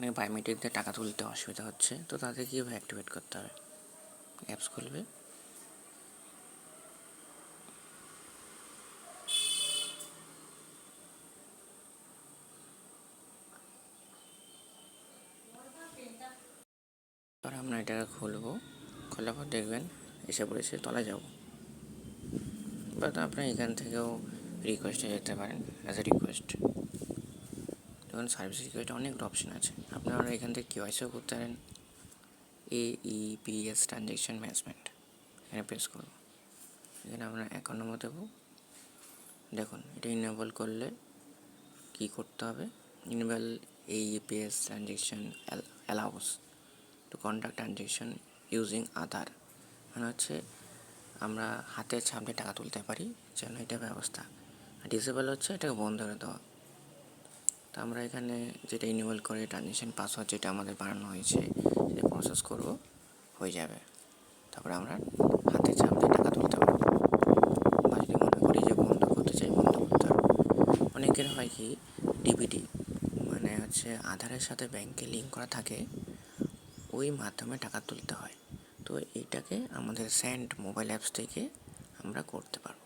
অনেক বায়োমেট্রিক দিয়ে টাকা তুলতে অসুবিধা হচ্ছে, তো তাদের কীভাবে অ্যাক্টিভেট করতে হবে? অ্যাপস খুলবে, এবার আমরা এটাকে খুলবো। খোলার পর দেখবেন এসে পড়েছে, তলায় যাব। বাট আপনি এখান থেকেও রিকোয়েস্টে যেতে পারেন, অ্যাজ এ রিকোয়েস্ট। দেখুন সার্ভিস রিকোয়েস্টে অনেকটা অপশান আছে, আপনারা এখান থেকে কেওয়াইসিও করতে পারেন। AEPS ট্রানজ্যাকশন ম্যানেজমেন্ট, এখানে প্রেস করব। এখানে আমরা অ্যাকাউন্ট নম্বর দেবো। দেখুন এটা ইনেবল করলে কি করতে হবে? Enable AEPS transaction allows to conduct transaction using Aadhaar, মানে হচ্ছে আমরা হাতের ছাপ দিয়ে টাকা তুলতে পারি, যেন এটা ব্যবস্থা। ডিসেবল হচ্ছে এটাকে বন্ধ করে দেওয়া। তো আমরা এখানে যেটা ইনেবল করে ট্রানজ্যাকশন পাসওয়ার্ড যেটা আমাদের বানানো হয়েছে সেটা প্রসেস করব, হয়ে যাবে। তারপরে আমরা হাতের ছাপ দিয়ে টাকা তুলতে পারবো। বা যদি মনে করি যে বন্ধ করতে চাই, বন্ধ করতে পারবো। অনেকের হয় কি ডিবিটি, মানে হচ্ছে আধারের সাথে ব্যাংকে লিঙ্ক করা থাকে, ওই মাধ্যমে টাকা তুলতে হয়। তো এইটাকে আমাদের স্যান্ড মোবাইল অ্যাপস থেকে আমরা করতে পারবো।